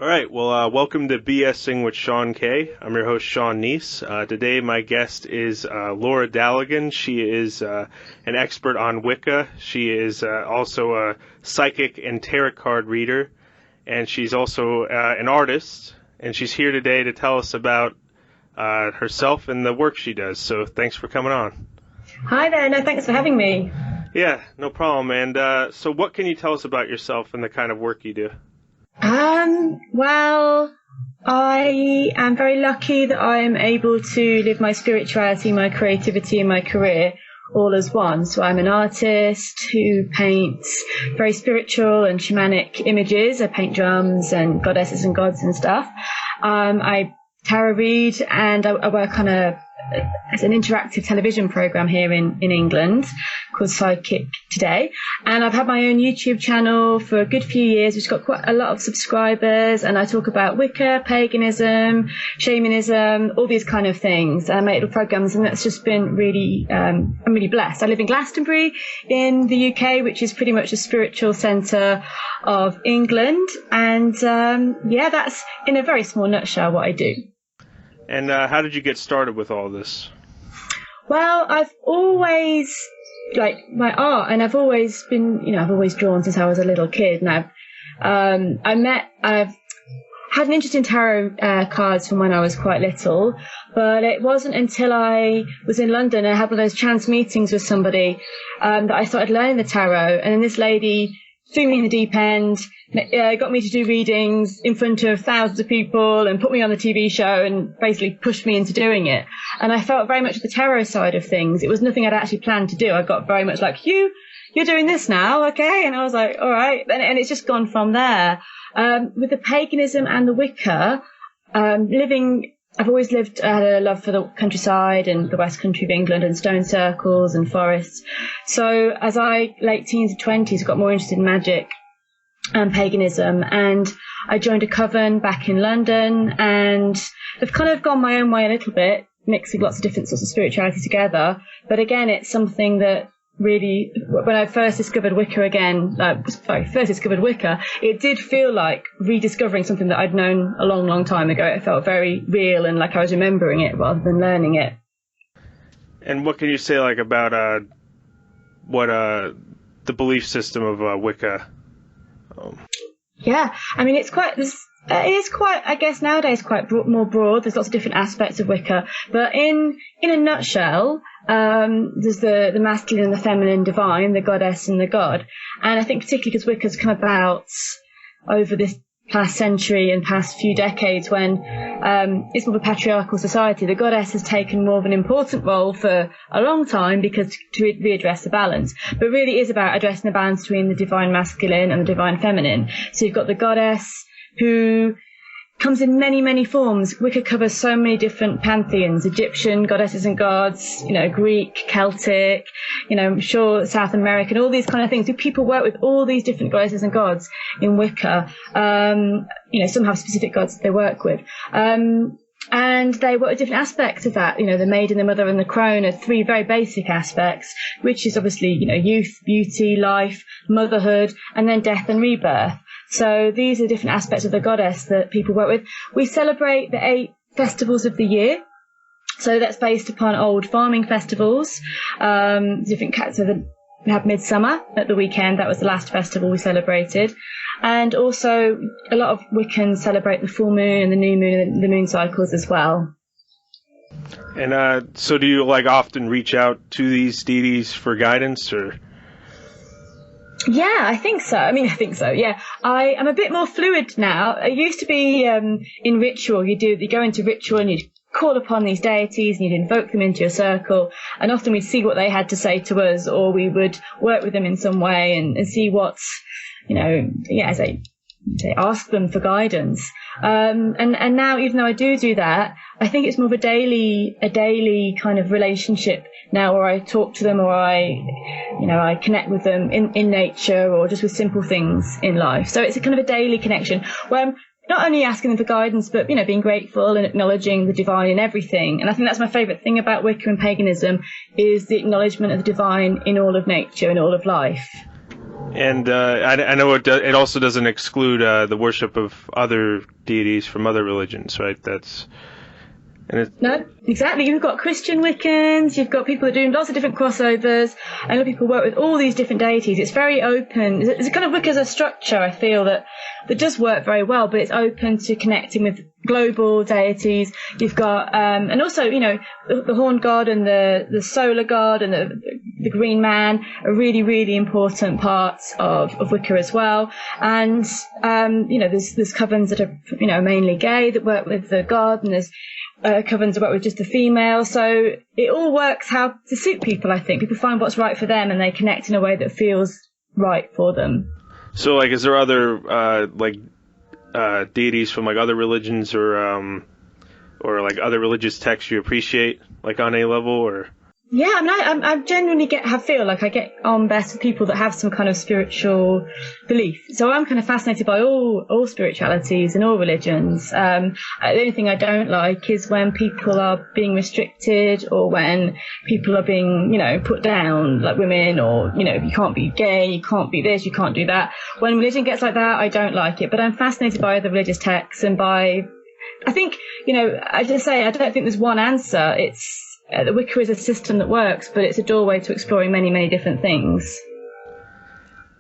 All right, well, welcome to BSing with Sean K. I'm your host, Sean Kneese. Today, my guest is Laura Daligan. She is an expert on Wicca. She is also a psychic and tarot card reader, and she's also an artist. And she's here today to tell us about herself and the work she does. So thanks for coming on. Hi there. No, thanks for having me. Yeah, no problem. And so what can you tell us about yourself and the kind of work you do? Well, I am very lucky that I am able to live my spirituality, my creativity, and my career all as one. So I'm an artist who paints very spiritual and shamanic images. I paint drums and goddesses and gods and stuff. I tarot read, and I work on it's an interactive television program here in England called Psychic Today. And I've had my own YouTube channel for a good few years, which got quite a lot of subscribers. And I talk about Wicca, paganism, shamanism, all these kind of things. I make little programs, and that's just been really, I'm really blessed. I live in Glastonbury in the UK, which is pretty much the spiritual centre of England. And that's in a very small nutshell what I do. And how did you get started with all this? Well, I've always liked my art, and I've always been, I've always drawn since I was a little kid. And I've had an interest in tarot cards from when I was quite little, but it wasn't until I was in London and I had one of those chance meetings with somebody that I started learning the tarot. And then this lady threw me in the deep end, got me to do readings in front of thousands of people and put me on the TV show and basically pushed me into doing it. And I felt very much the tarot side of things. It was nothing I'd actually planned to do. I got very much like, you're doing this now, okay? And I was like, all right. And it's just gone from there. With the paganism and the Wicca, I've always lived, I had a love for the countryside and the west country of England and stone circles and forests. So as late teens and 20s, got more interested in magic and paganism, and I joined a coven back in London, and I've kind of gone my own way a little bit, mixing lots of different sorts of spirituality together. But again, it's something that really, when I first discovered Wicca, it did feel like rediscovering something that I'd known a long, long time ago. It felt very real and like I was remembering it rather than learning it. And what can you say about what the belief system of Wicca? Yeah, I mean, it is quite, I guess nowadays quite more broad. There's lots of different aspects of Wicca, but in a nutshell, there's the masculine and the feminine divine, the goddess and the god. And I think particularly because Wicca's come about over this past century and past few decades when it's more of a patriarchal society, the goddess has taken more of an important role for a long time because to readdress the balance. But really is about addressing the balance between the divine masculine and the divine feminine. So you've got the goddess who comes in many, many forms. Wicca covers so many different pantheons, Egyptian goddesses and gods, Greek, Celtic, I'm sure South American, all these kind of things. People work with all these different goddesses and gods in Wicca. Some have specific gods they work with. And they work with different aspects of that. The maiden, the mother, and the crone are three very basic aspects, which is obviously, youth, beauty, life, motherhood, and then death and rebirth. So these are different aspects of the goddess that people work with. We celebrate the 8 festivals of the year. So that's based upon old farming festivals, different cats. So we have Midsummer at the weekend. That was the last festival we celebrated. And also a lot of Wiccans celebrate the full moon and the new moon and the moon cycles as well. And so do you often reach out to these deities for guidance, or? Yeah, I think so. Yeah. I'm a bit more fluid now. I used to be in ritual. You go into ritual and you'd call upon these deities and you'd invoke them into your circle. And often we'd see what they had to say to us, or we would work with them in some way and see what's, as I ask them for guidance. And now, even though I do that, I think it's more of a daily kind of relationship now, where I talk to them, or I connect with them in nature, or just with simple things in life. So it's a kind of a daily connection where I'm not only asking them for guidance, but being grateful and acknowledging the divine in everything. And I think that's my favourite thing about Wicca and paganism, is the acknowledgement of the divine in all of nature and all of life. And I know it also doesn't exclude the worship of other deities from other religions, right? No, exactly. You've got Christian Wiccans, you've got people that are doing lots of different crossovers, and a lot of people work with all these different deities. It's very open. It's kind of Wicca as a structure, I feel, that does work very well, but it's open to connecting with global deities. You've got, and also, the Horned God and the Solar God and the Green Man are really, really important parts of Wicca as well. And, there's covens that are, mainly gay that work with the God, and there's covens that work with just the female. So it all works how to suit people, I think. People find what's right for them and they connect in a way that feels right for them. So, is there other, deities from, other religions or other religious texts you appreciate, on a level, or? Yeah, I genuinely feel like I get on best with people that have some kind of spiritual belief. So I'm kind of fascinated by all spiritualities and all religions. The only thing I don't like is when people are being restricted, or when people are being, put down, like women, or, you can't be gay, you can't be this, you can't do that. When religion gets like that, I don't like it. But I'm fascinated by the religious texts and by, I think, I just say, I don't think there's one answer. It's, the Wicca is a system that works, but it's a doorway to exploring many, many different things.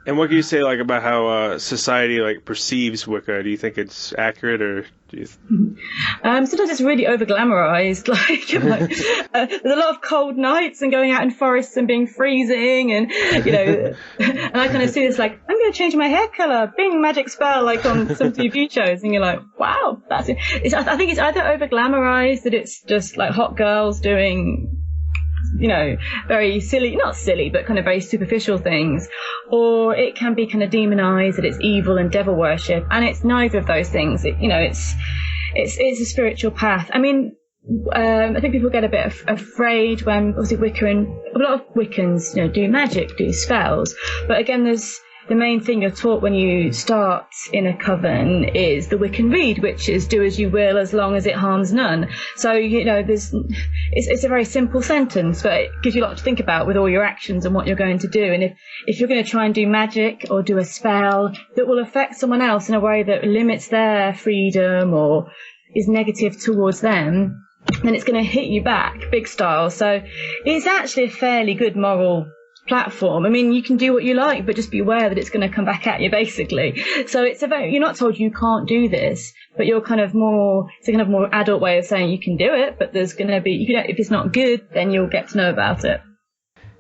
And what can you say about how society perceives Wicca? Do you think it's accurate, or do you? Sometimes it's really over glamorized. There's a lot of cold nights and going out in forests and being freezing, and and I kind of see this I'm going to change my hair color, bing, magic spell, on some TV shows, and you're like, wow, that's it. I think it's either over glamorized, that it's just hot girls doing, very silly, not silly, but kind of very superficial things, or it can be kind of demonized, that it's evil and devil worship, and it's neither of those things. It's a spiritual path. I mean, I think people get a bit afraid when, obviously, a lot of Wiccans, do magic, do spells, but again, the main thing you're taught when you start in a coven is the Wiccan Rede, which is do as you will as long as it harms none. So, it's a very simple sentence, but it gives you a lot to think about with all your actions and what you're going to do. And if you're going to try and do magic or do a spell that will affect someone else in a way that limits their freedom or is negative towards them, then it's going to hit you back big style. So it's actually a fairly good moral platform. I mean, you can do what you like, but just be aware that it's going to come back at you, basically. So you're not told you can't do this, but it's a kind of more adult way of saying you can do it, but there's going to be, if it's not good, then you'll get to know about it.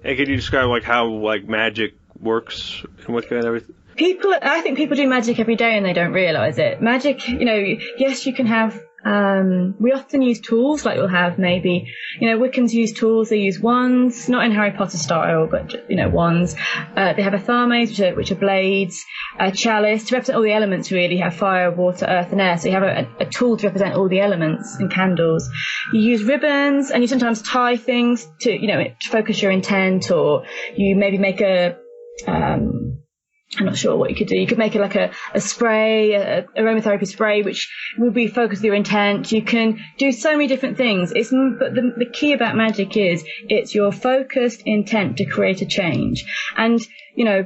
And can you describe how magic works in Wicca and everything? I think people do magic every day and they don't realise it. Magic, yes, you can have, we often use tools, we'll have maybe, Wiccans use tools, they use wands, not in Harry Potter style, but, wands. They have athames, which are blades, a chalice, to represent all the elements, really. You have fire, water, earth and air, so you have a tool to represent all the elements, and candles. You use ribbons, and you sometimes tie things to focus your intent, or you maybe make I'm not sure what you could do. You could make it a spray, aromatherapy spray, which will be focused on your intent. You can do so many different things. But the key about magic is it's your focused intent to create a change. And,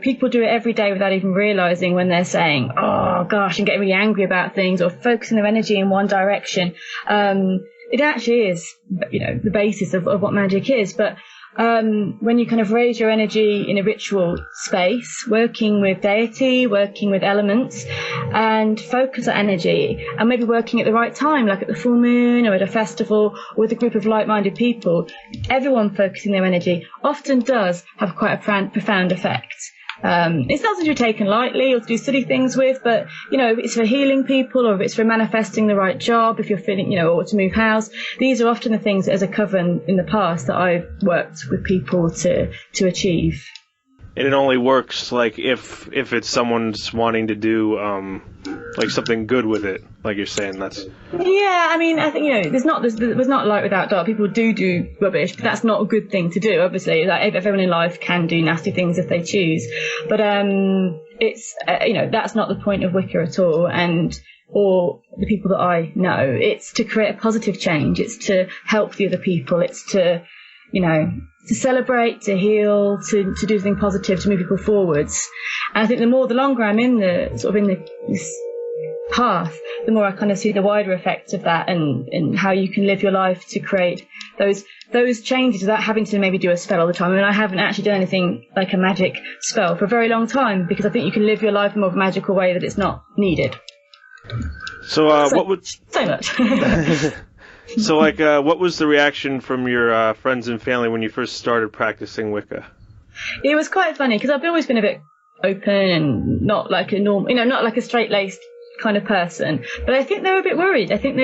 people do it every day without even realizing, when they're saying, oh gosh, and getting really angry about things, or focusing their energy in one direction. It actually is, the basis of what magic is. But when you kind of raise your energy in a ritual space, working with deity, working with elements, and focus that energy, and maybe working at the right time, like at the full moon or at a festival, or with a group of like-minded people, everyone focusing their energy often does have quite a profound effect. It's not something to be taken lightly or to do silly things with, but, if it's for healing people, or if it's for manifesting the right job, if you're feeling, or to move house, these are often the things as a coven in the past that I've worked with people to achieve. And it only works if it's someone's wanting to do something good with it, like you're saying. That's. Yeah, I mean, I think there's not light without dark. People do rubbish, but that's not a good thing to do. Obviously, everyone in life can do nasty things if they choose, but it's that's not the point of Wicca at all. Or the people that I know, it's to create a positive change. It's to help the other people. It's to to celebrate, to heal, to do something positive, to move people forwards. And I think the longer I'm in this path, the more I kind of see the wider effects of that, and how you can live your life to create those changes without having to maybe do a spell all the time. I mean, I haven't actually done anything like a magic spell for a very long time, because I think you can live your life in more of a magical way that it's not needed. So what would so much? So, what was the reaction from your friends and family when you first started practicing Wicca? It was quite funny, because I've always been a bit open and not like a normal, not like a straight-laced kind of person. But I think they were a bit worried. I think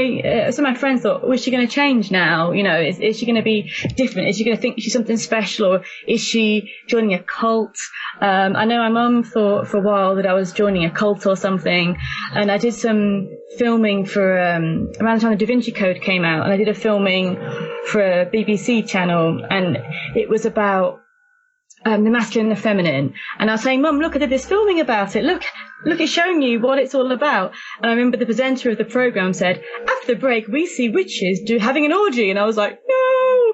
some of my friends thought, oh, is she going to change now? Is she going to be different? Is she going to think she's something special, or is she joining a cult? I know my mum thought for a while that I was joining a cult or something, and I did some filming for around the time the Da Vinci Code came out, and I did a filming for a BBC channel, and it was about the masculine and the feminine. And I was saying, Mum, look, I did this filming about it. Look, it's showing you what it's all about. And I remember the presenter of the programme said, after the break, we see witches having an orgy. And I was like, no!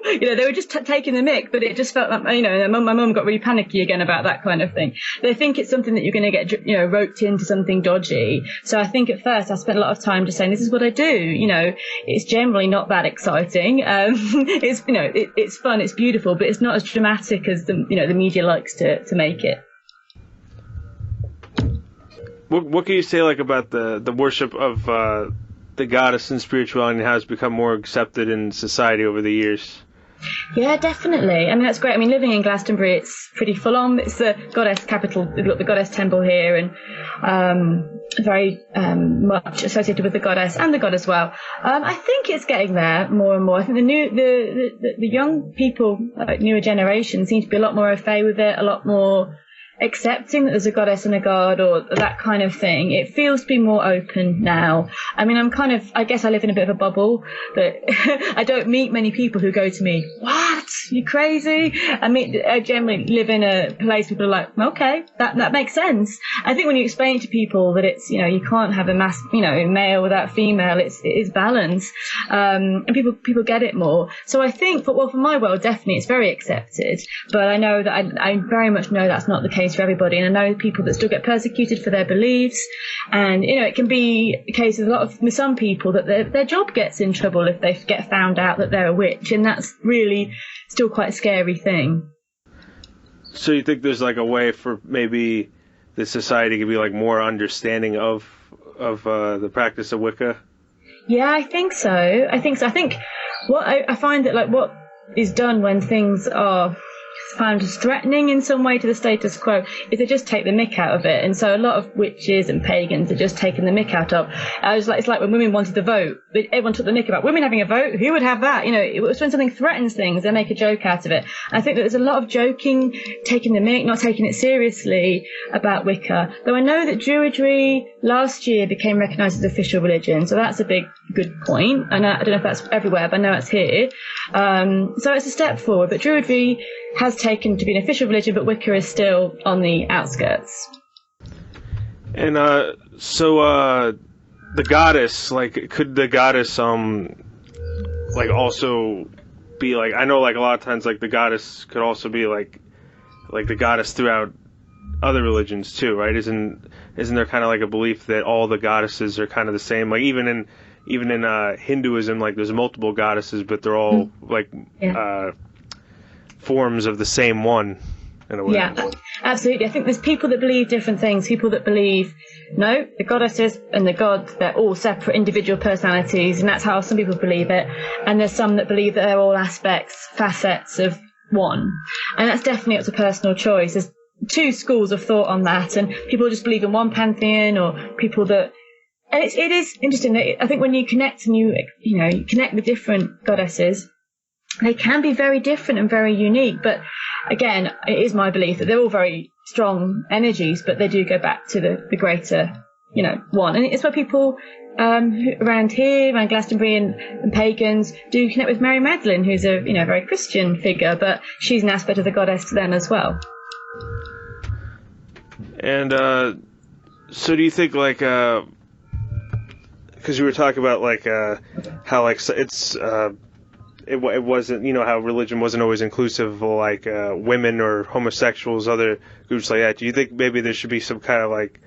They were just taking the mick, but it just felt like, my mum got really panicky again about that kind of thing. They think it's something that you're going to get, roped into something dodgy. So I think at first I spent a lot of time just saying, this is what I do. It's generally not that exciting. It's fun, it's beautiful, but it's not as dramatic as the media likes to make it. What can you say about the worship of the goddess and spirituality, and how it's become more accepted in society over the years? Yeah, definitely. I mean, that's great. I mean, living in Glastonbury, it's pretty full on. It's the goddess capital. We've got the goddess temple here, and very much associated with the goddess and the god as well. I think it's getting there more and more. I think the young people, newer generation, seem to be a lot more au fait with it, a lot more accepting that there's a goddess and a god, or that kind of thing. It feels to be more open now. I mean, I guess I live in a bit of a bubble, but I don't meet many people who go to me, what? You crazy? I generally live in a place people are like, okay, that makes sense. I think when you explain to people that it's, you can't have a male without female, it is balance. And people get it more. So I think, for my world, definitely it's very accepted, but I know that I very much know that's not the case for everybody, and I know people that still get persecuted for their beliefs, and it can be a case with some people that their job gets in trouble if they get found out that they're a witch, and that's really still quite a scary thing. So you think there's a way for maybe the society could be more understanding of the practice of Wicca? Yeah, I think so. I think what I find that what is done when things are found as threatening in some way to the status quo is they just take the mick out of it. And so a lot of witches and pagans are just taking the mick out of. It's like when women wanted to vote, everyone took the mick about women having a vote. Who would have that? It was when something threatens things, they make a joke out of it. I think that there's a lot of joking, taking the mick, not taking it seriously about Wicca. Though I know that Druidry last year became recognised as official religion, so that's a good point. And I don't know if that's everywhere, but I know it's here. So it's a step forward. But Druidry has taken to be an official religion, but Wicca is still on the outskirts. And the goddess, could the goddess also be I know a lot of times the goddess could also be the goddess throughout other religions too, right? Isn't there kind of a belief that all the goddesses are kind of the same? Even in Hinduism, there's multiple goddesses, but they're all forms of the same one, in a way. Yeah, absolutely. I think there's people that believe different things. People that believe, no, the goddesses and the god, they're all separate individual personalities, and that's how some people believe it. And there's some that believe that they're all facets of one. And that's definitely up to personal choice. There's two schools of thought on that, and people just believe in one pantheon, or people that... And it is interesting that I think when you connect and you connect with different goddesses, they can be very different and very unique. But again, it is my belief that they're all very strong energies, but they do go back to the greater, one. And it's where people around here, around Glastonbury and pagans, do connect with Mary Magdalene, who's a very Christian figure, but she's an aspect of the goddess to them as well. And so do you think because you were talking about how it's it wasn't, how religion wasn't always inclusive of like women or homosexuals, other groups like that. Do you think maybe there should be some kind of like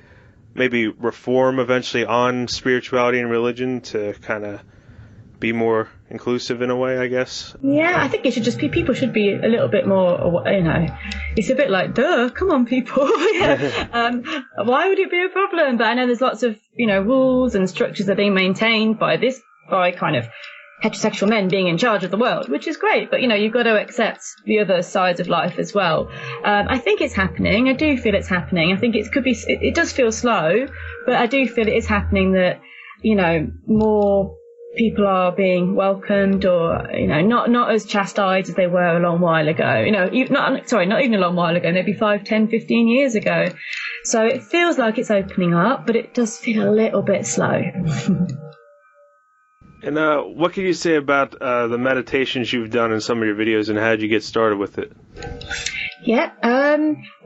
maybe reform eventually on spirituality and religion to kind of be more inclusive in a way, I guess? Yeah, I think it should just be, people should be a little bit more, it's a bit like, duh, come on people. Why would it be a problem? But I know there's lots of, rules and structures that are being maintained by kind of heterosexual men being in charge of the world, which is great, but you've got to accept the other sides of life as well. I think it's happening. I do feel it's happening. I think it does feel slow, but I do feel it is happening that, more people are being welcomed, or not as chastised as they were a long while ago. Not even a long while ago, maybe 5, 10, 15 years ago. So it feels like it's opening up, but it does feel a little bit slow. And what can you say about the meditations you've done in some of your videos, and how did you get started with it? Yeah,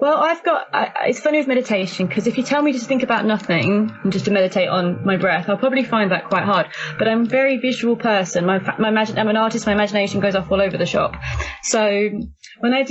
well, it's funny with meditation, because if you tell me just to think about nothing and just to meditate on my breath, I'll probably find that quite hard. But I'm a very visual person. I'm an artist. My imagination goes off all over the shop. So when I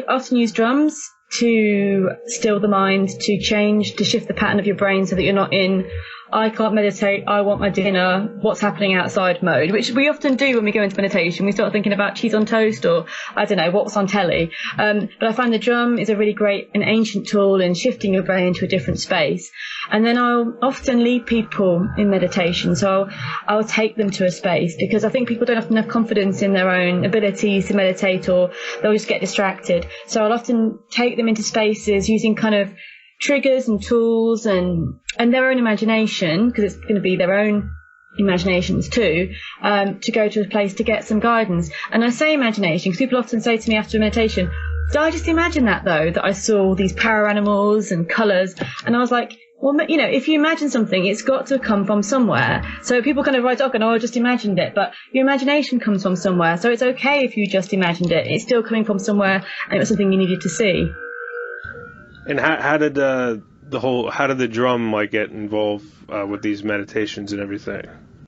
often use drums to still the mind, to shift the pattern of your brain so that you're not in I can't meditate, I want my dinner, what's happening outside mode, which we often do when we go into meditation. We start thinking about cheese on toast, or I don't know, what's on telly. But I find the drum is a really great and ancient tool in shifting your brain into a different space. And then I'll often lead people in meditation. So I'll take them to a space, because I think people don't often have confidence in their own abilities to meditate, or they'll just get distracted. So I'll often take them into spaces using kind of triggers and tools and their own imagination, because it's going to be their own imaginations too, to go to a place to get some guidance. And I say imagination because people often say to me after meditation, did I just imagine that though, that I saw these power animals and colours? And I was like, well, if you imagine something, it's got to come from somewhere. So people kind of write off and, I just imagined it. But your imagination comes from somewhere. So it's okay if you just imagined it. It's still coming from somewhere, and it was something you needed to see. And how did the drum get involved with these meditations and everything?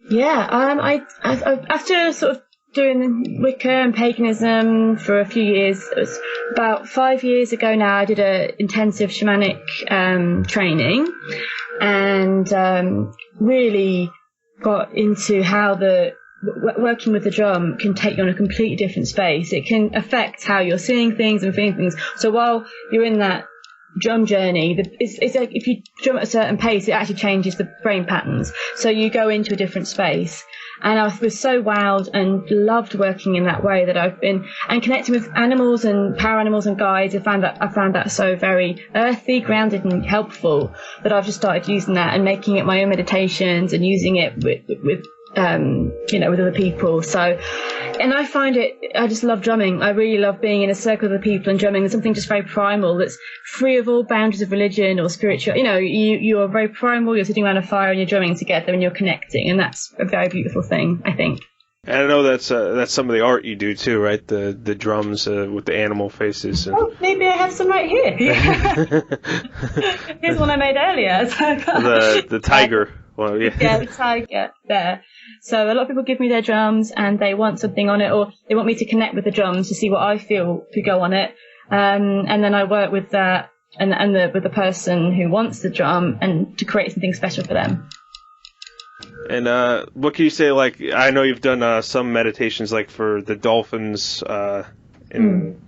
Yeah, I after sort of doing Wicca and paganism for a few years, it was about 5 years ago now, I did a intensive shamanic training, and really got into how working with the drum can take you on a completely different space. It can affect how you're seeing things and feeling things. So while you're in that drum journey, it's like if you drum at a certain pace, it actually changes the brain patterns. So you go into a different space. And I was so wowed and loved working in that way that I've been, and connecting with animals and power animals and guides. I found that so very earthy, grounded and helpful, that I've just started using that and making it my own meditations and using it with other people. So, and I find I just love drumming. I really love being in a circle of other people and drumming. There's something just very primal that's free of all boundaries of religion or spiritual. You are very primal. You're sitting around a fire and you're drumming together and you're connecting, and that's a very beautiful thing, I think. And I know that's some of the art you do too, right? The drums with the animal faces. Oh, maybe I have some right here. Yeah. Here's one I made earlier. The tiger. Well, yeah. Yeah, the tiger there. So a lot of people give me their drums and they want something on it, or they want me to connect with the drums to see what I feel could go on it. And then I work with that with the person who wants the drum, and to create something special for them. And what can you say? I know you've done some meditations, for the dolphins in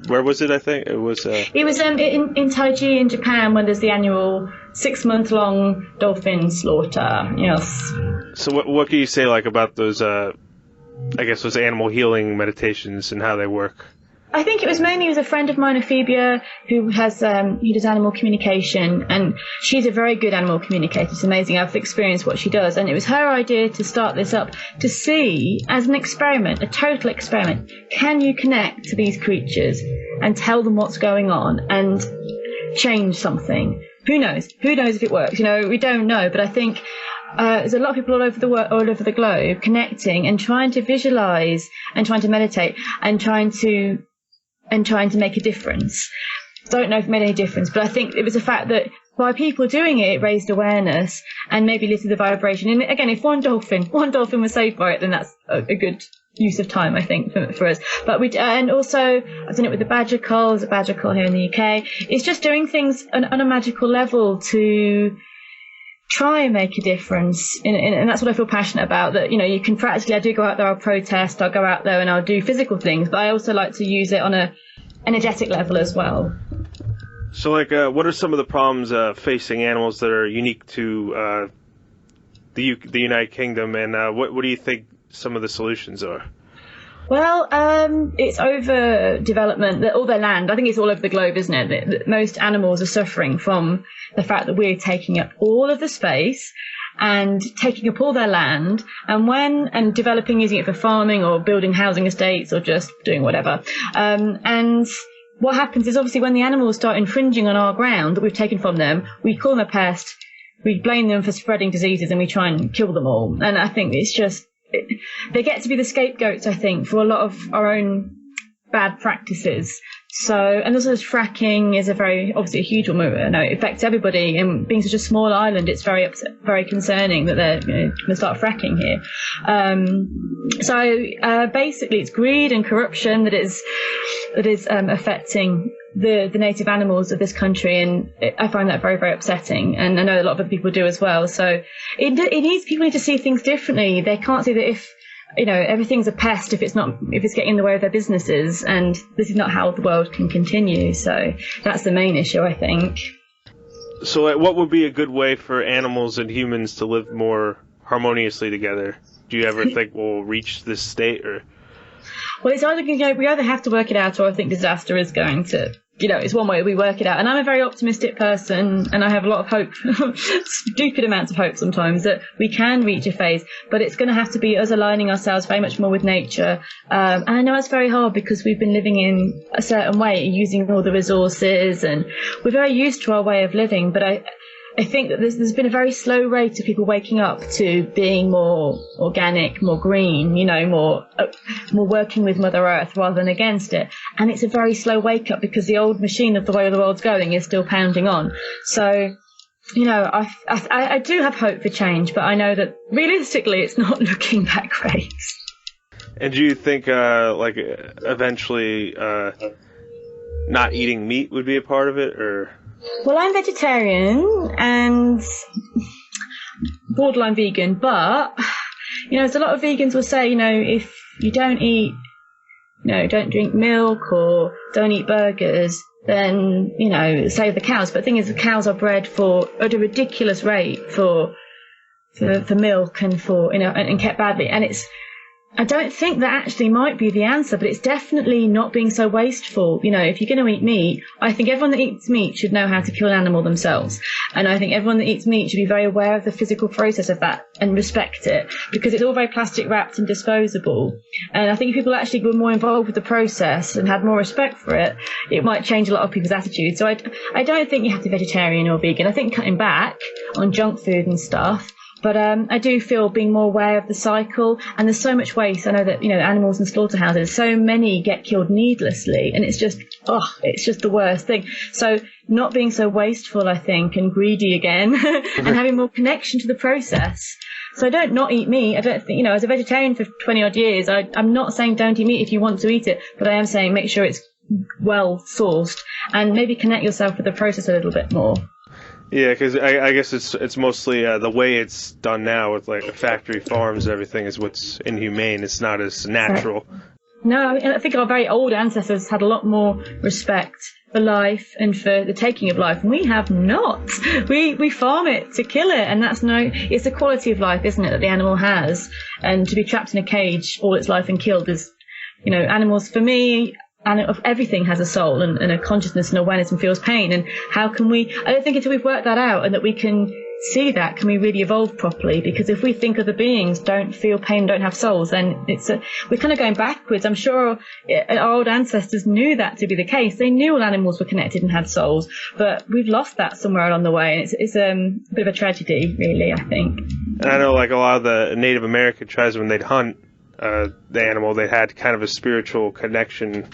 where was it? I think it was. It was in Taiji in Japan, when there's the annual 6-month-long dolphin slaughter. Yes. So what can you say about those? I guess those animal healing meditations and how they work. I think it was a friend of mine, Ephebia, who does animal communication, and she's a very good animal communicator. It's amazing. I've experienced what she does, and it was her idea to start this up to see, as an experiment, a total experiment, can you connect to these creatures and tell them what's going on and change something? Who knows? Who knows if it works? We don't know, but I think there's a lot of people all over the globe connecting and trying to visualize and trying to meditate and trying to make a difference. Don't know if it made any difference, but I think it was the fact that by people doing it raised awareness and maybe lifted the vibration. And again, if one dolphin was saved by it, then that's a good use of time, I think, for us. But and also I've done it with the badger cull. There's a badger cull here in the UK. It's just doing things on a magical level to try and make a difference, and that's what I feel passionate about. That, you know, you can practically, I do go out there, I'll protest, I'll go out there and I'll do physical things, but I also like to use it on a energetic level as well. So, like, what are some of the problems facing animals that are unique to the United Kingdom, and what do you think some of the solutions are? Well, it's overdevelopment, all their land. I think it's all over the globe, isn't it? That most animals are suffering from the fact that we're taking up all of the space and taking up all their land, and developing, using it for farming or building housing estates or just doing whatever. And what happens is, obviously, when the animals start infringing on our ground that we've taken from them, we call them a pest, we blame them for spreading diseases, and we try and kill them all. And I think it's just, they get to be the scapegoats, I think, for a lot of our own bad practices. So, and also fracking is obviously a huge one. It affects everybody, and being such a small island, it's very concerning that they're going to start fracking here. So basically, it's greed and corruption that is affecting the native animals of this country, and I find that very, very upsetting, and I know a lot of other people do as well. So people need to see things differently. They can't see that if, you know, everything's a pest if it's getting in the way of their businesses, and this is not how the world can continue. So that's the main issue, I think. So, like, what would be a good way for animals and humans to live more harmoniously together? Do you ever think we'll reach this state, or? Well, it's either, you know, we either have to work it out, or I think disaster is going to, you know, it's one way we work it out. And I'm a very optimistic person, and I have a lot of hope, stupid amounts of hope sometimes, that we can reach a phase, but it's going to have to be us aligning ourselves very much more with nature. And I know it's very hard because we've been living in a certain way, using all the resources, and we're very used to our way of living. But I think that there's been a very slow rate of people waking up to being more organic, more green, you know, more working with Mother Earth rather than against it. And it's a very slow wake up because the old machine of the way the world's going is still pounding on. So, you know, I do have hope for change, but I know that realistically it's not looking that great. And do you think, like, eventually not eating meat would be a part of it, or? Well, I'm vegetarian and borderline vegan, but, you know, there's a lot of vegans will say, you know, if you don't eat, you know, don't drink milk or don't eat burgers, then, you know, save the cows. But the thing is, the cows are bred at a ridiculous rate for milk and for, you know, and kept badly. And I don't think that actually might be the answer, but it's definitely not being so wasteful. You know, if you're going to eat meat, I think everyone that eats meat should know how to kill an animal themselves. And I think everyone that eats meat should be very aware of the physical process of that and respect it, because it's all very plastic wrapped and disposable. And I think if people actually were more involved with the process and had more respect for it, it might change a lot of people's attitudes. So I don't think you have to be vegetarian or vegan. I think cutting back on junk food and stuff. But I do feel being more aware of the cycle, and there's so much waste. I know that, you know, animals in slaughterhouses, so many get killed needlessly, and it's just the worst thing. So not being so wasteful, I think, and greedy again, and having more connection to the process. So I don't not eat meat. I don't think, you know, as a vegetarian for 20 odd years, I'm not saying don't eat meat if you want to eat it, but I am saying make sure it's well sourced, and maybe connect yourself with the process a little bit more. Yeah, because I guess it's mostly the way it's done now with, like, factory farms and everything is what's inhumane. It's not as natural. No, I think our very old ancestors had a lot more respect for life and for the taking of life, and we have not. We farm it to kill it, and it's the quality of life, isn't it, that the animal has. And to be trapped in a cage all its life and killed is, you know, animals, for me, and everything has a soul and a consciousness and awareness and feels pain. And how can I don't think until we've worked that out and that we can see that, can we really evolve properly? Because if we think other beings don't feel pain, don't have souls, then we're kind of going backwards. I'm sure our old ancestors knew that to be the case. They knew all animals were connected and had souls, but we've lost that somewhere along the way. And it's a bit of a tragedy, really, I think. And I know, like, a lot of the Native American tribes, when they'd hunt the animal, they had kind of a spiritual connection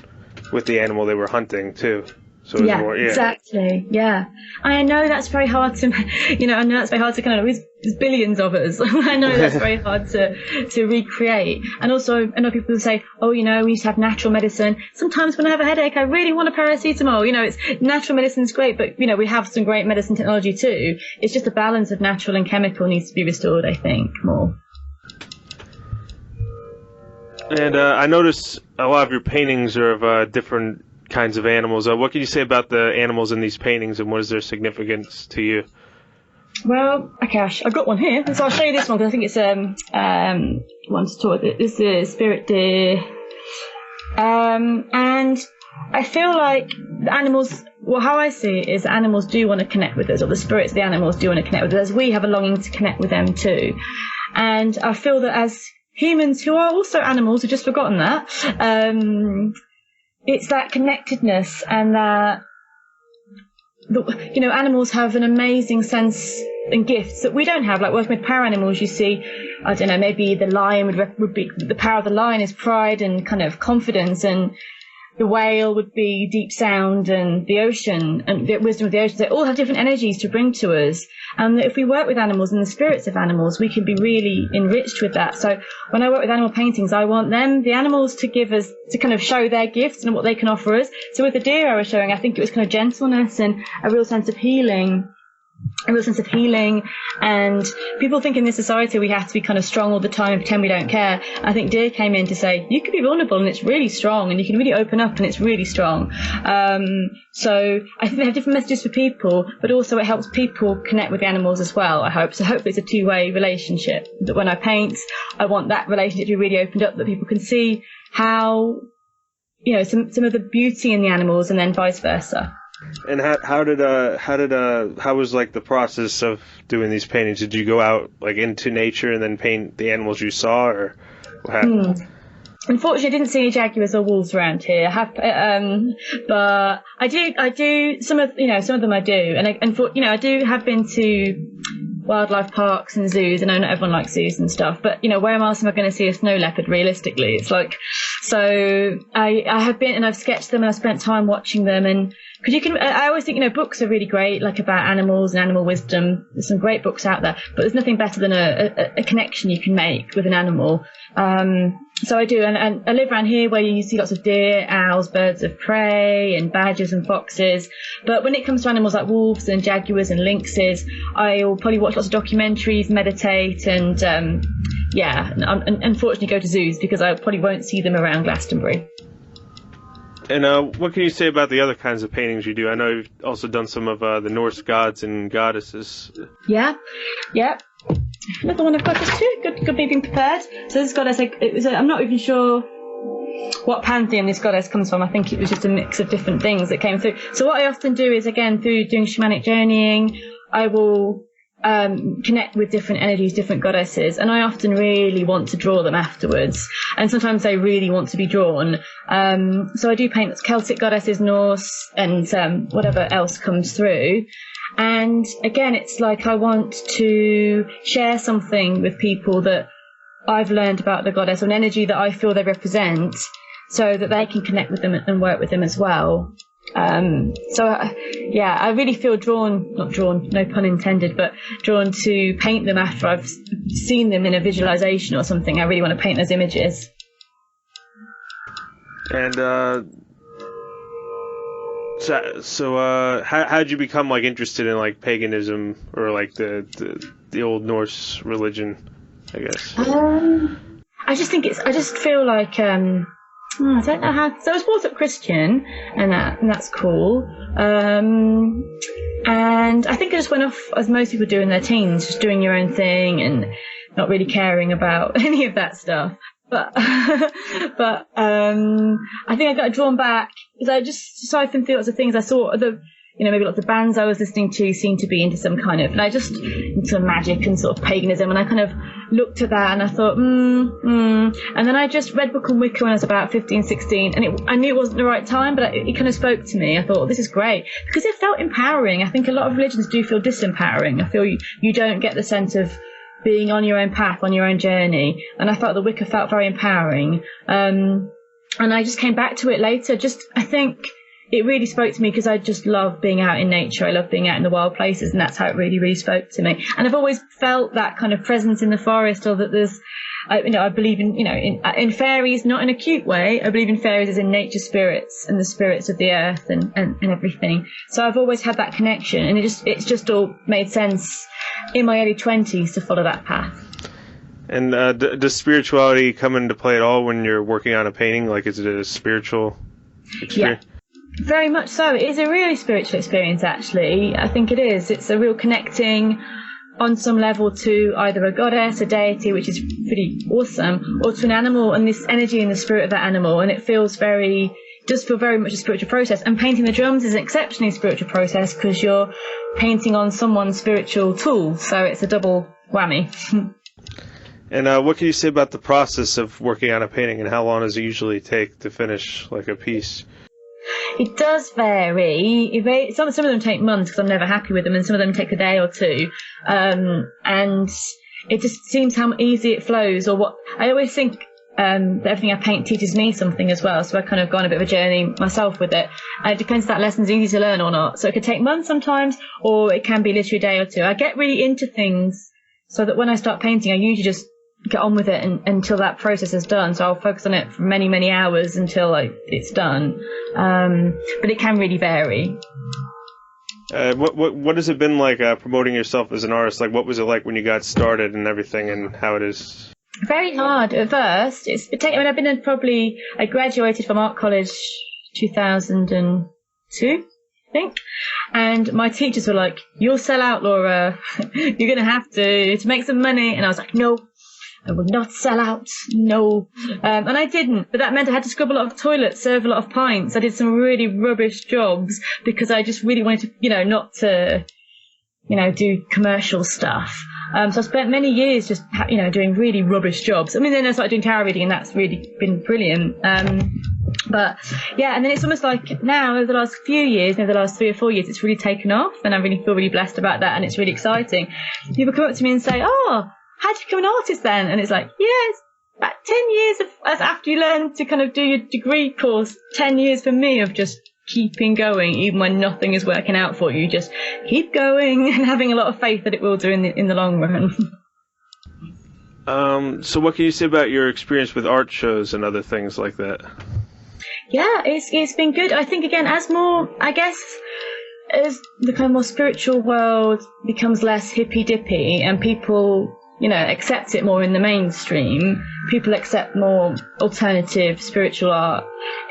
with the animal they were hunting too. So it's more, exactly. Yeah, I know that's very hard to, I know that's very hard to kind of. There's billions of us. I know that's very hard to recreate. And also, I know people who say, oh, we used to have natural medicine. Sometimes when I have a headache, I really want a paracetamol. It's natural medicine's great, but we have some great medicine technology too. It's just the balance of natural and chemical needs to be restored, I think, more. And I notice a lot of your paintings are of different kinds of animals. What can you say about the animals in these paintings, and what is their significance to you? Well, okay, I've got one here, so I'll show you this one because I think it's one to talk. This is spirit deer, and I feel like the animals. Well, how I see it is that animals do want to connect with us, or the spirits of the animals do want to connect with us. We have a longing to connect with them too, and I feel that as humans who are also animals, we've just forgotten that. It's that connectedness and that, animals have an amazing sense and gifts that we don't have. Like working with power animals, you see, I don't know, maybe the lion would be, the power of the lion is pride and kind of confidence, and the whale would be deep sound, and the ocean and the wisdom of the ocean. They all have different energies to bring to us. And if we work with animals and the spirits of animals, we can be really enriched with that. So when I work with animal paintings, I want the animals to give us, to kind of show their gifts and what they can offer us. So with the deer I was showing, I think it was kind of gentleness and a real sense of healing. And people think in this society we have to be kind of strong all the time and pretend we don't care. I think deer came in to say you can be vulnerable and it's really strong, and you can really open up and it's really strong. So I think they have different messages for people, but also it helps people connect with the animals as well, I hope. So hopefully it's a two-way relationship, that when I paint, I want that relationship to be really opened up, that people can see how, some of the beauty in the animals, and then vice versa. And how was like the process of doing these paintings? Did you go out like into nature and then paint the animals you saw, or what happened? Unfortunately, I didn't see any jaguars or wolves around here. But I do some of them I do, and I do have been to wildlife parks and zoos. I know not everyone likes zoos and stuff, but where else am I going to see a snow leopard realistically? It's like, so I have been, and I've sketched them, and I've spent time watching them, and because I always think, books are really great, like about animals and animal wisdom. There's some great books out there, but there's nothing better than a connection you can make with an animal. So I do, and I live around here where you see lots of deer, owls, birds of prey, and badgers and foxes. But when it comes to animals like wolves and jaguars and lynxes, I'll probably watch lots of documentaries, meditate, and unfortunately go to zoos because I probably won't see them around Glastonbury. And what can you say about the other kinds of paintings you do? I know you've also done some of the Norse gods and goddesses. Yeah. Another one I've got is too. Good being prepared. So this goddess, I'm not even sure what pantheon this goddess comes from. I think it was just a mix of different things that came through. So what I often do is, again, through doing shamanic journeying, I will connect with different energies, different goddesses, and I often really want to draw them afterwards, and sometimes they really want to be drawn. So I do paint Celtic goddesses, Norse, and whatever else comes through. And again, it's like I want to share something with people that I've learned about the goddess, or an energy that I feel they represent, so that they can connect with them and work with them as well. I really feel not drawn, no pun intended, but drawn to paint them after I've seen them in a visualization or something. I really want to paint those images. And how did you become like interested in like paganism, or like the old Norse religion, I guess? I just feel like I don't know how. So I was brought up Christian, and that's cool. And I think I just went off, as most people do in their teens, just doing your own thing and not really caring about any of that stuff. But I think I got drawn back because I just siphoned through lots of things. I saw maybe lots of bands I was listening to seemed to be into some kind of, and I just into magic and sort of paganism, and I kind of looked at that and I thought, and then I just read book on Wicca when I was about 15, 16, and I knew it wasn't the right time, but it kind of spoke to me. I thought, this is great, because it felt empowering. I think a lot of religions do feel disempowering. I feel you don't get the sense of being on your own path, on your own journey, and I felt the Wicca felt very empowering. And I just came back to it later. Just, I think, it really spoke to me because I just love being out in nature. I love being out in the wild places, and that's how it really, really spoke to me. And I've always felt that kind of presence in the forest, or that there's, I believe in fairies, not in a cute way. I believe in fairies as in nature spirits and the spirits of the earth and everything. So I've always had that connection, and it's just all made sense in my early 20s to follow that path. And does spirituality come into play at all when you're working on a painting? Like, is it a spiritual experience? Yeah. Very much so. It is a really spiritual experience, actually. I think it is. It's a real connecting on some level to either a goddess, a deity, which is pretty awesome, or to an animal and this energy and the spirit of that animal. And it does feel very much a spiritual process. And painting the drums is an exceptionally spiritual process because you're painting on someone's spiritual tool. So it's a double whammy. And what can you say about the process of working on a painting, and how long does it usually take to finish like a piece? It does vary. Some of them take months because I'm never happy with them, and some of them take a day or two. And it just seems how easy it flows. Or what I always think that everything I paint teaches me something as well. So I've kind of gone a bit of a journey myself with it. And it depends if that lesson's easy to learn or not. So it could take months sometimes, or it can be literally a day or two. I get really into things so that when I start painting, I usually just get on with it until that process is done. So I'll focus on it for many, many hours until it's done. But it can really vary. What has it been like promoting yourself as an artist? Like, what was it like when you got started and everything, and how it is? Very hard at first. I graduated from art college 2002, I think. And my teachers were like, "You'll sell out, Laura. You're going to have to make some money." And I was like, "No, I will not sell out, no." And I didn't, but that meant I had to scrub a lot of toilets, serve a lot of pints. I did some really rubbish jobs because I just really wanted to, not to, do commercial stuff. So I spent many years just, doing really rubbish jobs. I mean, then I started doing tarot reading, and that's really been brilliant. But yeah, and then it's almost like now, over the last few years, maybe the last 3 or 4 years, it's really taken off, and I really feel really blessed about that, and it's really exciting. People come up to me and say, "Oh, how'd you become an artist then?" And it's like, yes, about 10 years after you learn to kind of do your degree course, 10 years for me of just keeping going, even when nothing is working out for you. Just keep going and having a lot of faith that it will do in the long run. So what can you say about your experience with art shows and other things like that? Yeah, it's been good. I think, again, as the kind of more spiritual world becomes less hippy-dippy and people accept it more in the mainstream, people accept more alternative spiritual art.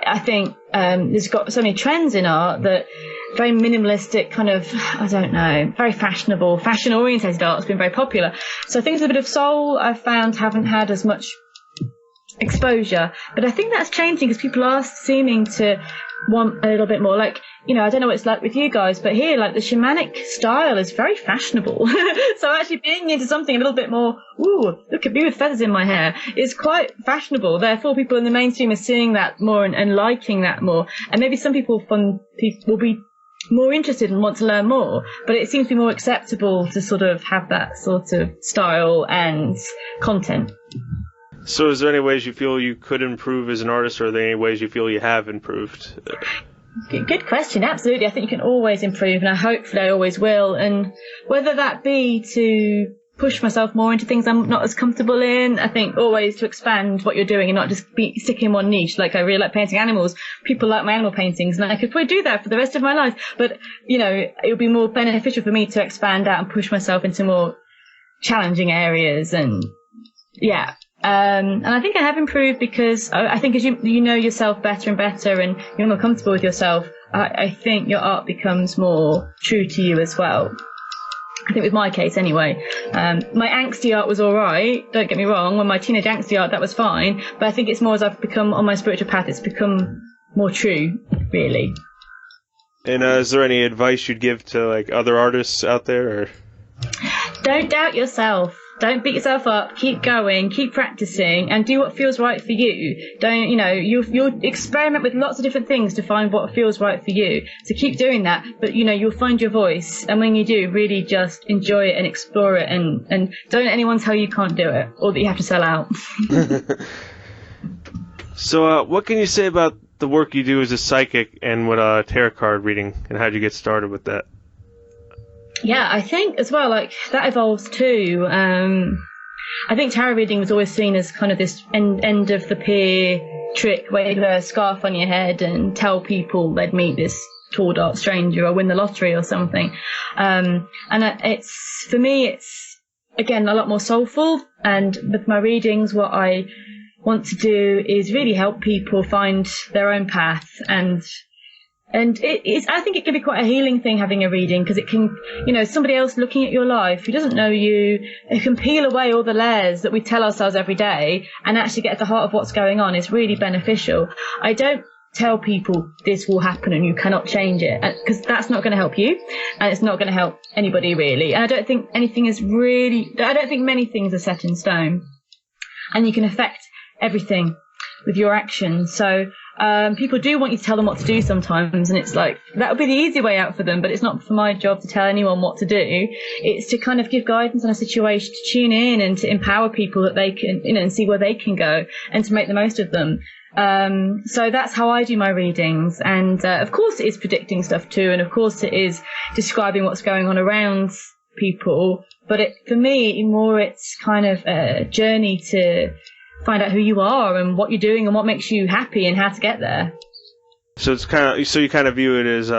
I think there's got so many trends in art that very minimalistic kind of, very fashionable, fashion-orientated art has been very popular. So things with a bit of soul, I've found, haven't had as much exposure. But I think that's changing because people are seeming to want a little bit more. Like, I don't know what it's like with you guys, but here, like, the shamanic style is very fashionable. So actually being into something a little bit more, ooh, look at me with feathers in my hair, is quite fashionable. Therefore, people in the mainstream are seeing that more and liking that more. And maybe some people will be more interested and want to learn more, but it seems to be more acceptable to sort of have that sort of style and content. So is there any ways you feel you could improve as an artist, or are there any ways you feel you have improved? Good question. Absolutely. I think you can always improve, and hopefully I always will. And whether that be to push myself more into things I'm not as comfortable in, I think always to expand what you're doing and not just be sticking in one niche. Like, I really like painting animals. People like my animal paintings, and I could probably do that for the rest of my life. But, it would be more beneficial for me to expand out and push myself into more challenging areas. And yeah. And I think I have improved because I think as you know yourself better and better, and you're more comfortable with yourself, I think your art becomes more true to you as well. I think with my case anyway. My angsty art was all right, don't get me wrong. When my teenage angsty art, that was fine. But I think it's more as I've become on my spiritual path, it's become more true, really. And is there any advice you'd give to like other artists out there? Or? Don't doubt yourself. Don't beat yourself up. Keep going. Keep practicing, and do what feels right for you. Don't, you'll experiment with lots of different things to find what feels right for you. So keep doing that. But you'll find your voice, and when you do, really just enjoy it and explore it, and don't let anyone tell you can't do it or that you have to sell out. So, what can you say about the work you do as a psychic and with tarot card reading, and how did you get started with that? Yeah, I think as well, like, that evolves too. I think tarot reading was always seen as kind of this end of the pier trick where you wear a scarf on your head and tell people they'd meet this tall, dark stranger or win the lottery or something. And it's, for me, it's, again, a lot more soulful. And with my readings, what I want to do is really help people find their own path. And I think it can be quite a healing thing having a reading, because it can, somebody else looking at your life who doesn't know you, it can peel away all the layers that we tell ourselves every day and actually get at the heart of what's going on. Is really beneficial. I don't tell people this will happen and you cannot change it, because that's not going to help you, and it's not going to help anybody really. And I don't think many things are set in stone, and you can affect everything with your actions. So people do want you to tell them what to do sometimes, and it's like, that would be the easy way out for them, but it's not for my job to tell anyone what to do. It's to kind of give guidance on a situation, to tune in and to empower people that they can, and see where they can go and to make the most of them. So that's how I do my readings. And of course it is predicting stuff too, and of course it is describing what's going on around people, but for me it's kind of a journey to find out who you are and what you're doing and what makes you happy and how to get there. So it's you kind of view it as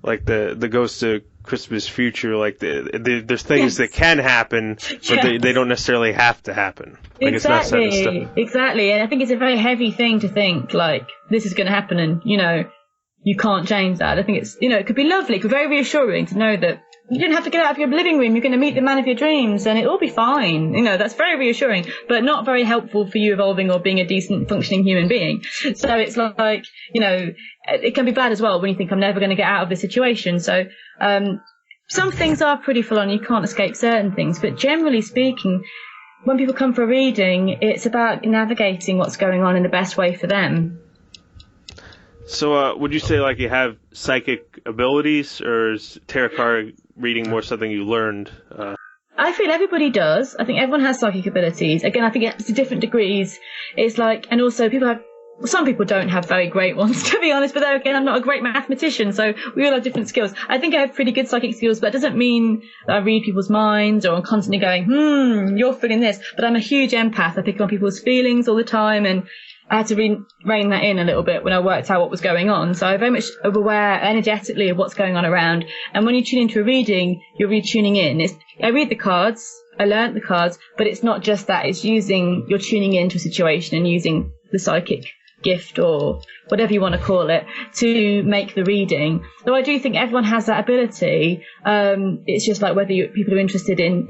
like the Ghost of Christmas Future, like there's things that can happen, but they don't necessarily have to happen. Like, exactly, it's not set in stone. Exactly. And I think it's a very heavy thing to think like this is going to happen and you can't change that. I think it's it could be lovely, it could be very reassuring to know that you didn't have to get out of your living room. You're going to meet the man of your dreams and it'll be fine. That's very reassuring, but not very helpful for you evolving or being a decent functioning human being. So it's like, it can be bad as well when you think I'm never going to get out of this situation. So, some things are pretty full on. You can't escape certain things, but generally speaking, when people come for a reading, it's about navigating what's going on in the best way for them. So, would you say like you have psychic abilities, or is tarot card reading more something you learned? I feel everybody does. I think everyone has psychic abilities. Again, I think it's to different degrees. It's like, and also some people don't have very great ones, to be honest, but then again, I'm not a great mathematician, so we all have different skills. I think I have pretty good psychic skills, but that doesn't mean that I read people's minds or I'm constantly going, you're feeling this. But I'm a huge empath. I pick on people's feelings all the time, and I had to rein that in a little bit when I worked out what was going on. So I'm very much aware energetically of what's going on around. And when you tune into a reading, you're really tuning in. I read the cards, I learnt the cards, but it's not just that. It's you're tuning into a situation and using the psychic gift or whatever you want to call it to make the reading. Though I do think everyone has that ability. It's just like whether people are interested in,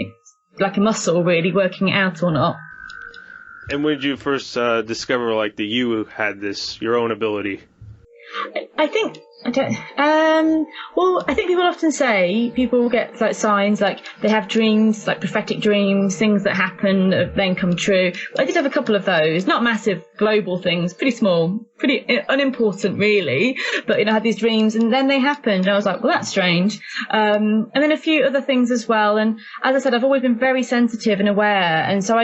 like a muscle, really working it out or not. And when did you first discover like that you had your own ability? I think people often say people get like signs, like they have dreams, like prophetic dreams, things that happen then come true. I did have a couple of those, not massive global things, pretty small, pretty unimportant really, but I had these dreams and then they happened and I was like, well, that's strange. And then a few other things as well. And as I said, I've always been very sensitive and aware, and so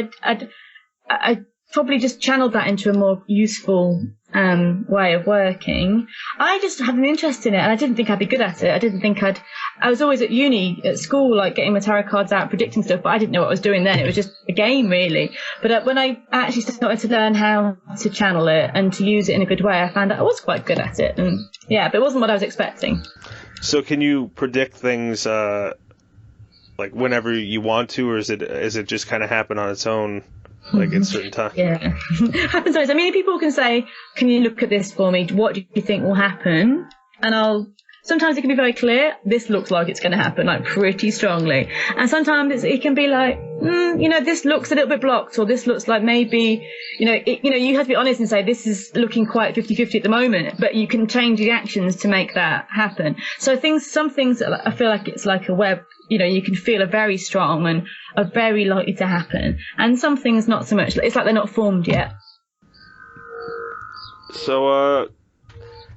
I probably just channeled that into a more useful way of working. I just had an interest in it, and I didn't think I'd be good at it. I was always at school, like getting my tarot cards out, predicting stuff, but I didn't know what I was doing then. It was just a game, really. But when I actually started to learn how to channel it and to use it in a good way, I found out I was quite good at it. And yeah, but it wasn't what I was expecting. So can you predict things like whenever you want to, or is it just kind of happen on its own? Like at certain times. Yeah. Happens always. I mean, people can say, can you look at this for me? What do you think will happen? And sometimes it can be very clear, this looks like it's going to happen, like pretty strongly. And sometimes it can be like, this looks a little bit blocked, or this looks like maybe, you have to be honest and say, this is looking quite 50-50 at the moment, but you can change the actions to make that happen. So some things, I feel like it's like a web, you can feel are very strong and are very likely to happen. And some things not so much. It's like they're not formed yet. So,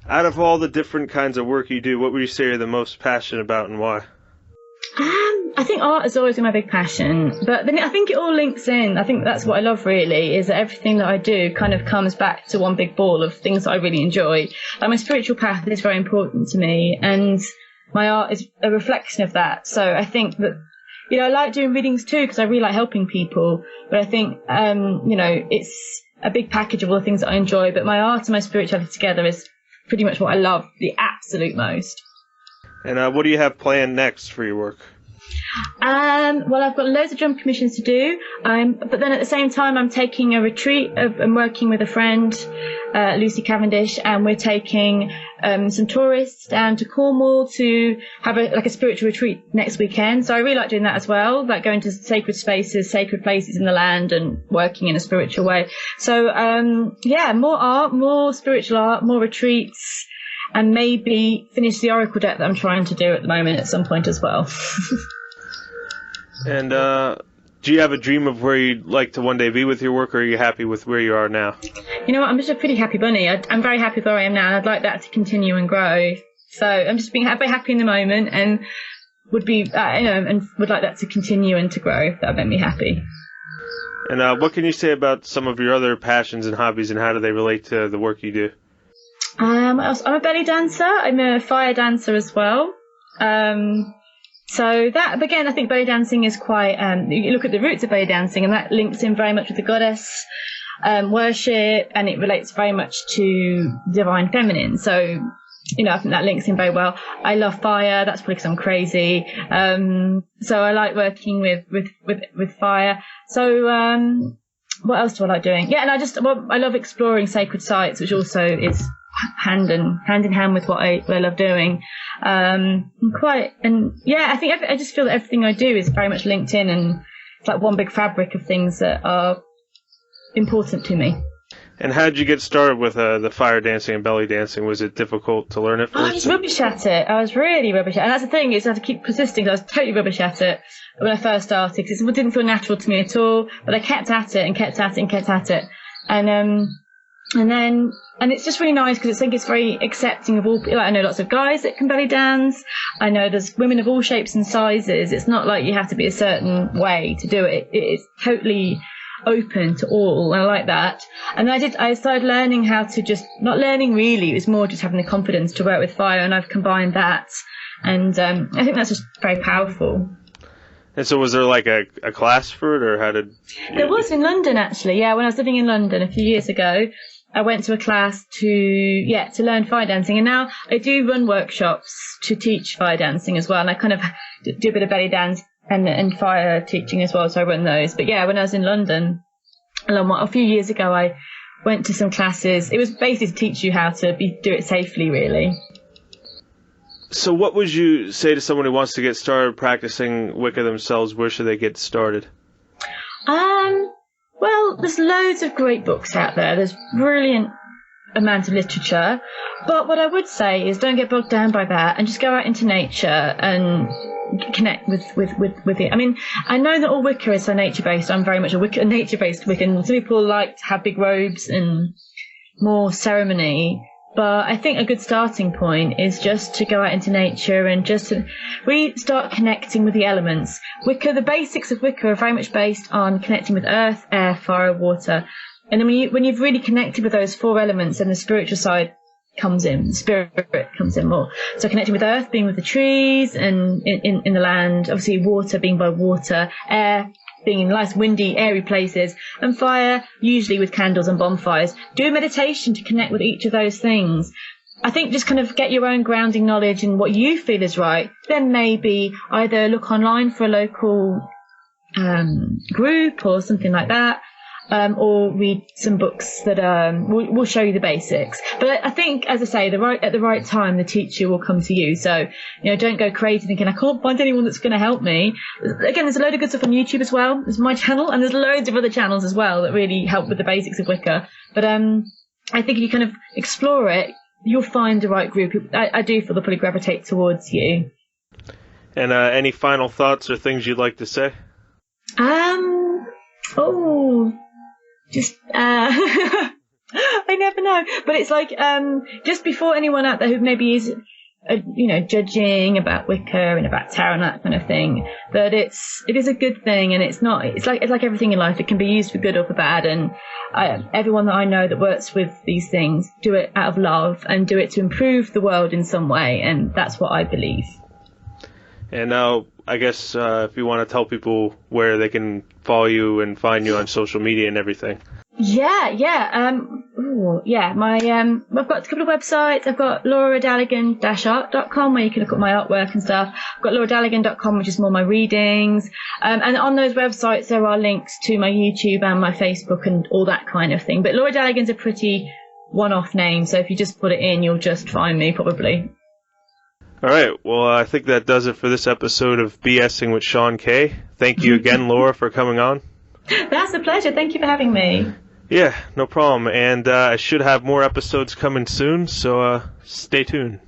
out of all the different kinds of work you do, what would you say you're the most passionate about and why? I think art has always been my big passion, but then I think it all links in. I think that's what I love really, is that everything that I do kind of comes back to one big ball of things that I really enjoy. Like my spiritual path is very important to me, and my art is a reflection of that. So I think that, you know, I like doing readings too because I really like helping people, but I think, you know, it's a big package of all the things that I enjoy, but my art and my spirituality together is pretty much what I love the absolute most. And what do you have planned next for your work? Well, I've got loads of drum commissions to do, but then at the same time I'm taking a retreat. I'm working with a friend, Lucy Cavendish, and we're taking some tourists down to Cornwall to have a spiritual retreat next weekend. So I really like doing that as well, like going to sacred spaces, sacred places in the land and working in a spiritual way. So yeah, more art, more spiritual art, more retreats, and maybe finish the Oracle deck that I'm trying to do at the moment at some point as well. And do you have a dream of where you'd like to one day be with your work, or are you happy with where you are now? You know what, I'm just a pretty happy bunny. I'm very happy with where I am now, and I'd like that to continue and grow. So I'm just being very happy in the moment, and would be, and would like that to continue and to grow. That would make me happy. And what can you say about some of your other passions and hobbies, and how do they relate to the work you do? I'm a belly dancer. I'm a fire dancer as well. So that, again, I think belly dancing is quite, you look at the roots of belly dancing, and that links in very much with the goddess worship, and it relates very much to divine feminine. So, you know, I think that links in very well. I love fire. That's probably because I'm crazy. So I like working with fire. So, what else do I like doing? Yeah, and I love exploring sacred sites, which also is hand in hand with what I love doing. I think I just feel that everything I do is very much linked in, and it's like one big fabric of things that are important to me. And how did you get started with the fire dancing and belly dancing? Was it difficult to learn at first? I was rubbish at it. I was really rubbish at it. And that's the thing, is I had to keep persisting. I was totally rubbish at it when I first started, because it didn't feel natural to me at all. But I kept at it and kept at it and kept at it. And it's just really nice because I think it's very accepting of all people. Like, I know lots of guys that can belly dance. I know there's women of all shapes and sizes. It's not like you have to be a certain way to do it. It is totally open to all, and I like that. And I started learning how to not learning really, it was more just having the confidence to work with fire, and I've combined that. And I think that's just very powerful. And so was there like a class for it, or how did... There was in London, actually. Yeah, when I was living in London a few years ago, I went to a class to learn fire dancing, and now I do run workshops to teach fire dancing as well, and I kind of do a bit of belly dance and fire teaching as well, so I run those. But yeah, when I was in London a few years ago, I went to some classes. It was basically to teach you how to do it safely, really. So what would you say to someone who wants to get started practicing Wicca themselves? Where should they get started? Well, there's loads of great books out there. There's brilliant amounts of literature. But what I would say is don't get bogged down by that, and just go out into nature and connect with it. I mean, I know that all Wicca is so nature-based. I'm very much a nature-based Wiccan. Some people like to have big robes and more ceremony. But I think a good starting point is just to go out into nature and just to really start connecting with the elements. Wicca, the basics of Wicca are very much based on connecting with earth, air, fire, water. And then when you've really connected with those four elements, then the spiritual side comes in, spirit comes in more. So connecting with earth, being with the trees and in the land, obviously water being by water, air being in nice windy, airy places, and fire usually with candles and bonfires. Do a meditation to connect with each of those things. I think just kind of get your own grounding knowledge in what you feel is right. Then maybe either look online for a local group or something like that, or read some books that will show you the basics. But I think, as I say, at the right time, the teacher will come to you. So, don't go crazy thinking, I can't find anyone that's going to help me. Again, there's a load of good stuff on YouTube as well. There's my channel, and there's loads of other channels as well that really help with the basics of Wicca. But I think if you kind of explore it, you'll find the right group. I do feel they'll probably gravitate towards you. And any final thoughts or things you'd like to say? I never know. But it's like, just before anyone out there who maybe is judging about Wicca and about tarot and that kind of thing. But it is a good thing, and it's like everything in life. It can be used for good or for bad. And everyone that I know that works with these things do it out of love and do it to improve the world in some way. And that's what I believe. And now, I guess if you want to tell people where they can follow you and find you on social media and everything. Yeah. I've got a couple of websites. I've got lauradaligan-art.com, where you can look at my artwork and stuff. I've got lauradaligan.com, which is more my readings. And on those websites, there are links to my YouTube and my Facebook and all that kind of thing. But Laura Daligan's a pretty one-off name, so if you just put it in, you'll just find me, probably. All right. Well, I think that does it for this episode of BSing with Sean K. Thank you again, Laura, for coming on. That's a pleasure. Thank you for having me. Yeah, no problem. And I should have more episodes coming soon, so stay tuned.